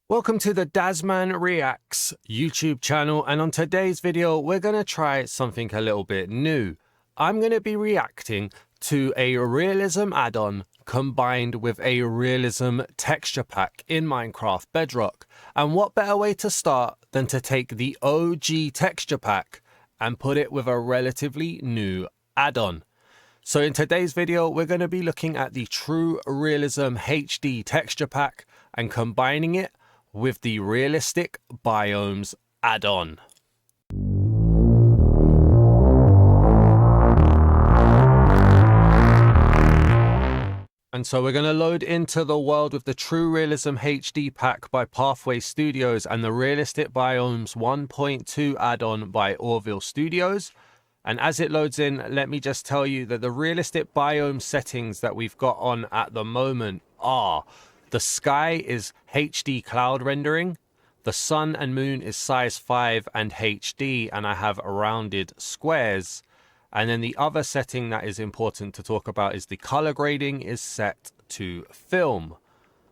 Welcome to the Dasman Reacts YouTube channel, and on today's video we're going to try something a little bit new. I'm going to be reacting to a realism add-on combined with a realism texture pack in Minecraft Bedrock. And what better way to start than to take the OG texture pack and put it with a relatively new add-on. So in today's video we're going to be looking at the TrueRealism HD texture pack and combining it with the realistic Biomes add-on. And so we're going to load into the world with the TrueRealism HD pack by Pathway Studios and the Realistic Biomes 1.2 add-on by Oreville Studios. And as it loads in, let me just tell you that the realistic biome settings that we've got on at the moment are: the sky is HD cloud rendering, the sun and moon is size 5 and HD, and I have rounded squares. And then the other setting that is important to talk about is the color grading is set to film.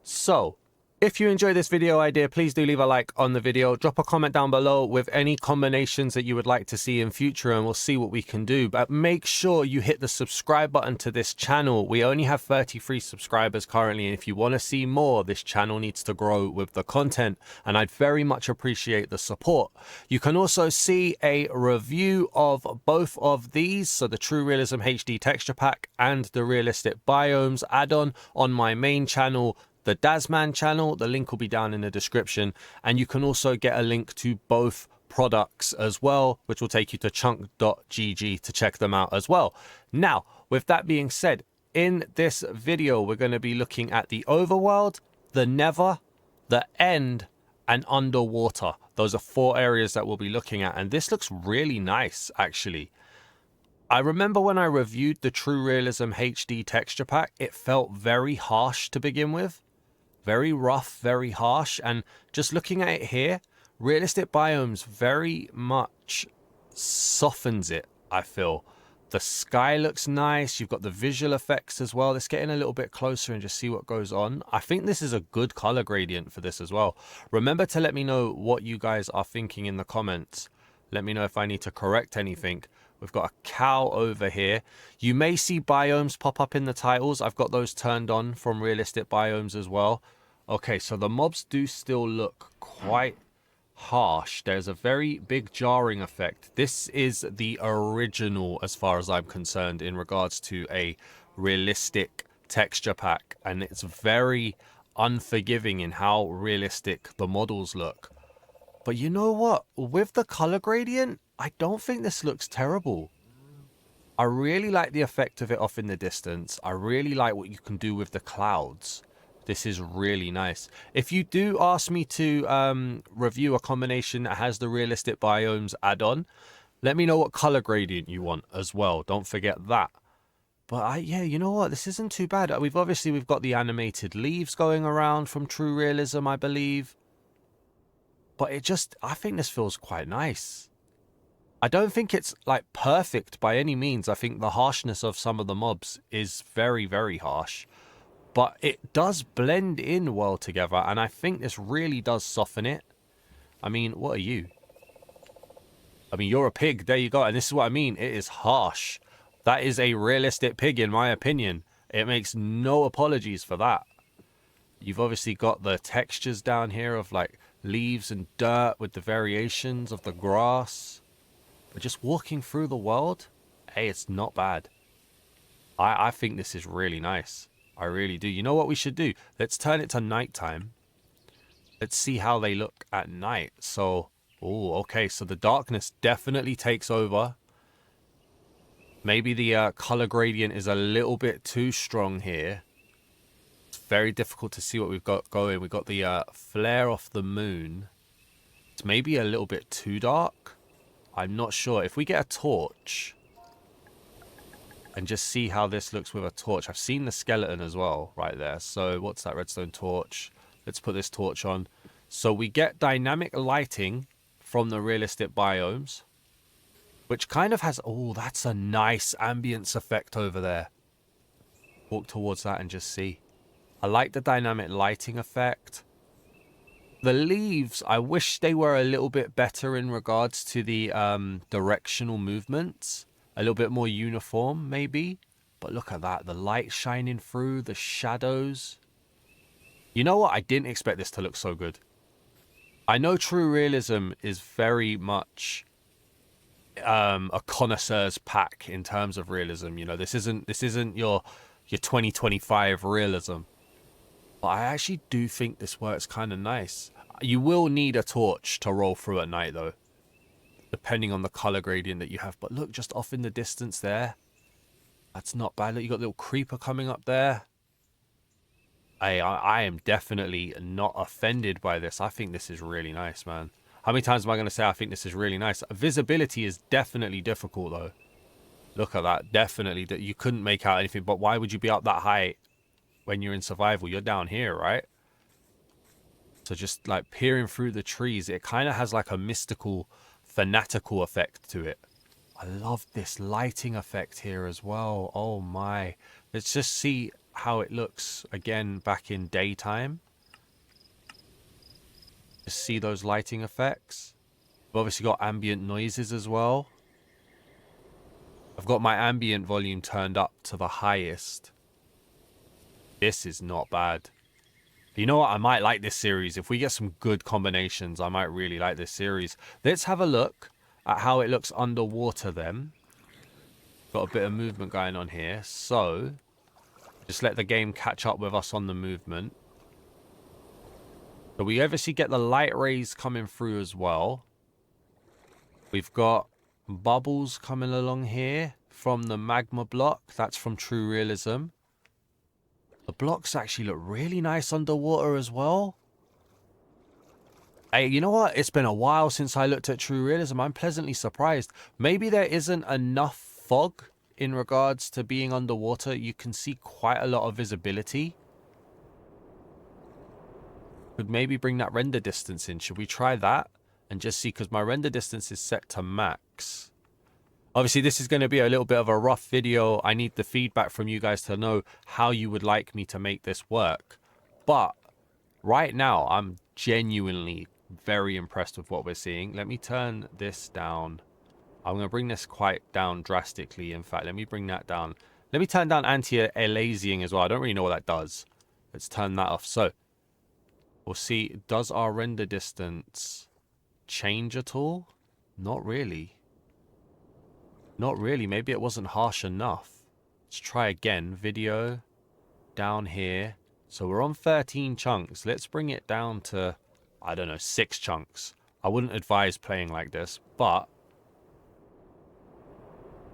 So if you enjoy this video idea, please do leave a like on the video. Drop a comment down below with any combinations that you would like to see in future, and we'll see what we can do. But make sure you hit the subscribe button to this channel. We only have 33 subscribers currently, and if you want to see more, this channel needs to grow with the content, and I'd very much appreciate the support. You can also see a review of both of these, so the TrueRealism HD texture pack and the Realistic Biomes add-on, on my main channel, the Dasman channel. The link will be down in the description, and you can also get a link to both products as well, which will take you to chunk.gg to check them out as well. Now, with that being said, in this video we're going to be looking at the overworld, the Nether, the end, and underwater. Those are 4 areas that we'll be looking at, and this looks really nice actually. I remember when I reviewed the TrueRealism HD texture pack, it felt very harsh to begin with. Very rough, very harsh, and just looking at it here, Realistic Biomes very much softens it, I feel. The sky looks nice, you've got the visual effects as well. Let's get in a little bit closer and just see what goes on. I think this is a good color gradient for this as well. Remember to let me know what you guys are thinking in the comments. Let me know if I need to correct anything. We've got a cow over here. You may see biomes pop up in the titles. I've got those turned on from Realistic Biomes as well. Okay, so the mobs do still look quite harsh. There's a very big jarring effect. This is the original as far as I'm concerned in regards to a realistic texture pack. And it's very unforgiving in how realistic the models look. But you know what? With the color gradient, I don't think this looks terrible. I really like the effect of it off in the distance. I really like what you can do with the clouds. This is really nice. If you do ask me to review a combination that has the Realistic Biomes add-on, let me know what color gradient you want as well. Don't forget that. But yeah, you know what? This isn't too bad. We've got the animated leaves going around from TrueRealism, I believe. But I think this feels quite nice. I don't think it's like perfect by any means. I think the harshness of some of the mobs is very, very harsh. But it does blend in well together, and I think this really does soften it. I mean, what are you? I mean, you're a pig. There you go. And this is what I mean. It is harsh. That is a realistic pig, in my opinion. It makes no apologies for that. You've obviously got the textures down here of like leaves and dirt with the variations of the grass. But just walking through the world, hey, it's not bad. I think this is really nice. I really do. You know what we should do? Let's turn it to nighttime. Let's see how they look at night. So, oh, okay. So the darkness definitely takes over. Maybe the color gradient is a little bit too strong here. It's very difficult to see what we've got going. We've got the flare off the moon. It's maybe a little bit too dark. I'm not sure. If we get a torch and just see how this looks with a torch. I've seen the skeleton as well right there. So what's that redstone torch? Let's put this torch on. So we get dynamic lighting from the Realistic Biomes, which kind of has... Oh, that's a nice ambience effect over there. Walk towards that and just see. I like the dynamic lighting effect. The leaves, I wish they were a little bit better in regards to the directional movements. A little bit more uniform, maybe. But look at that. The light shining through, the shadows. You know what? I didn't expect this to look so good. I know True Realism is very much a connoisseur's pack in terms of realism. You know, this isn't your 2025 realism. But I actually do think this works kind of nice. You will need a torch to roll through at night, though, depending on the color gradient that you have. But look, just off in the distance there, that's not bad. Look, you got a little creeper coming up there. I am definitely not offended by this. I think this is really nice, man. How many times am I going to say I think this is really nice? Visibility is definitely difficult, though. Look at that. Definitely. You couldn't make out anything. But why would you be up that high when you're in survival? You're down here, right? So just like peering through the trees, it kind of has like a mystical, fanatical effect to it. I love this lighting effect here as well. Oh my. Let's just see how it looks again back in daytime. Just see those lighting effects. We've obviously got ambient noises as well. I've got my ambient volume turned up to the highest. This is not bad. You know what? I might like this series. If we get some good combinations, I might really like this series. Let's have a look at how it looks underwater then. Got a bit of movement going on here. So, just let the game catch up with us on the movement. So we obviously get the light rays coming through as well. We've got bubbles coming along here from the magma block. That's from True Realism. The blocks actually look really nice underwater as well. Hey, you know what? It's been a while since I looked at True Realism. I'm pleasantly surprised. Maybe there isn't enough fog in regards to being underwater. You can see quite a lot of visibility. Could maybe bring that render distance in. Should we try that? And just see, because my render distance is set to max. Obviously, this is going to be a little bit of a rough video. I need the feedback from you guys to know how you would like me to make this work. But right now, I'm genuinely very impressed with what we're seeing. Let me turn this down. I'm going to bring this quite down drastically. In fact, let me bring that down. Let me turn down anti-aliasing as well. I don't really know what that does. Let's turn that off. So, we'll see. Does our render distance change at all? Not really. Not really. Maybe it wasn't harsh enough. Let's try again. Video. Down here. So we're on 13 chunks. Let's bring it down to, I don't know, 6 chunks. I wouldn't advise playing like this, but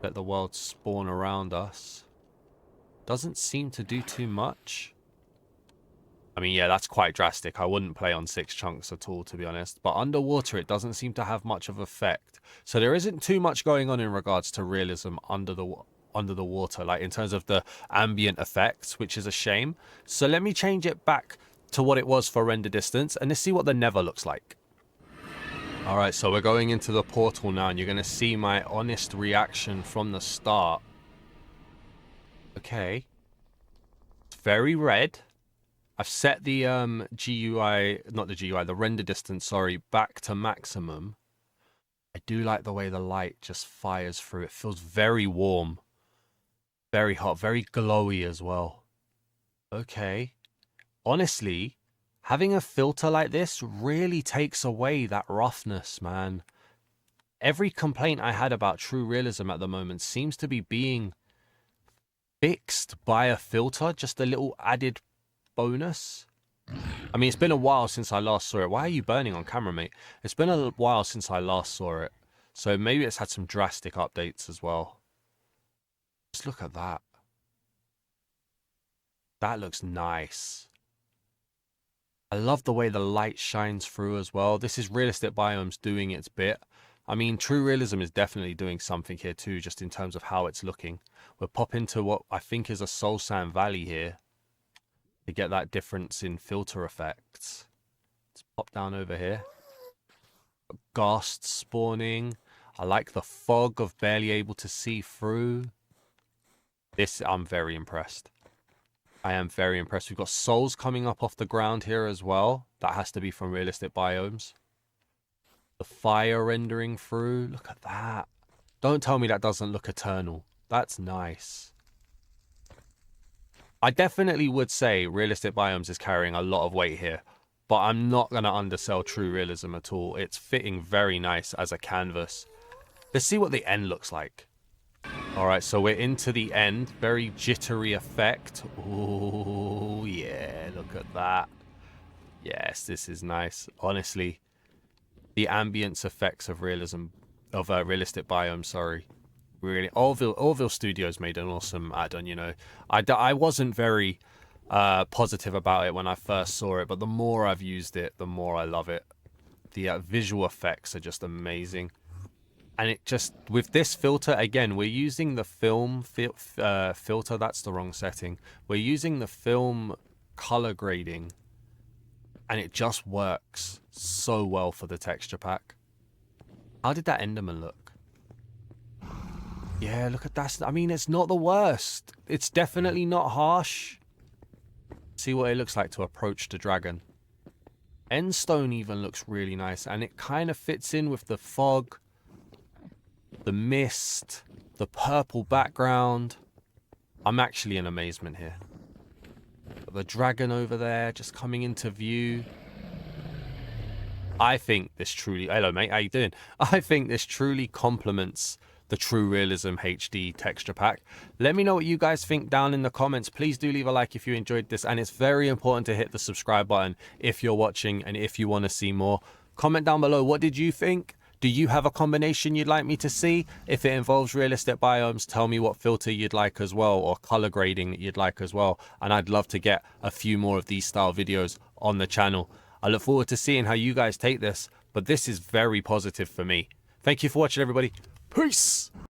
let the world spawn around us. Doesn't seem to do too much. I mean, yeah, that's quite drastic. I wouldn't play on 6 chunks at all, to be honest. But underwater, it doesn't seem to have much of effect. So there isn't too much going on in regards to realism under the water, like in terms of the ambient effects, which is a shame. So let me change it back to what it was for render distance, and let's see what the Nether looks like. All right, so we're going into the portal now, and you're going to see my honest reaction from the start. Okay. It's very red. I've set the GUI, not the GUI, the render distance, sorry, back to maximum. I do like the way the light just fires through. It feels very warm. Very hot, very glowy as well. Okay. Honestly, having a filter like this really takes away that roughness, man. Every complaint I had about True Realism at the moment seems to be being fixed by a filter, just a little added bonus. I mean, it's been a while since I last saw it. Why are you burning on camera, mate? It's been a while since I last saw it. So maybe it's had some drastic updates as well. Just look at that. That looks nice. I love the way the light shines through as well. This is Realistic Biomes doing its bit. I mean, True Realism is definitely doing something here too, just in terms of how it's looking. We'll pop into what I think is a Soul Sand Valley here to get that difference in filter effects. Let's pop down over here. Ghasts spawning. I like the fog of barely able to see through. This, I'm very impressed. I am very impressed. We've got souls coming up off the ground here as well. That has to be from Realistic Biomes. The fire rendering through. Look at that. Don't tell me that doesn't look eternal. That's nice. I definitely would say Realistic Biomes is carrying a lot of weight here, but I'm not going to undersell True Realism at all. It's fitting very nice as a canvas. Let's see what the end looks like. All right, so we're into the end. Very jittery effect. Oh, yeah, look at that. Yes, this is nice. Honestly, the ambience effects of Realistic Biomes, sorry. Really, Oreville Studios made an awesome add-on, you know. I wasn't very positive about it when I first saw it, but the more I've used it, the more I love it. The visual effects are just amazing. And it just, with this filter, again, we're using the film filter. That's the wrong setting. We're using the film color grading, and it just works so well for the texture pack. How did that Enderman look? Yeah, look at that. I mean, it's not the worst. It's definitely not harsh. See what it looks like to approach the dragon. Endstone even looks really nice, and it kind of fits in with the fog, the mist, the purple background. I'm actually in amazement here. The dragon over there just coming into view. I think this truly... Hello, mate. How you doing? I think this truly complements the True Realism HD texture pack. Let me know what you guys think down in the comments. Please do leave a like if you enjoyed this, and it's very important to hit the subscribe button if you're watching and if you want to see more. Comment down below, what did you think? Do you have a combination you'd like me to see? If it involves Realistic Biomes, tell me what filter you'd like as well, or color grading that you'd like as well, and I'd love to get a few more of these style videos on the channel. I look forward to seeing how you guys take this, but this is very positive for me. Thank you for watching, everybody. Peace!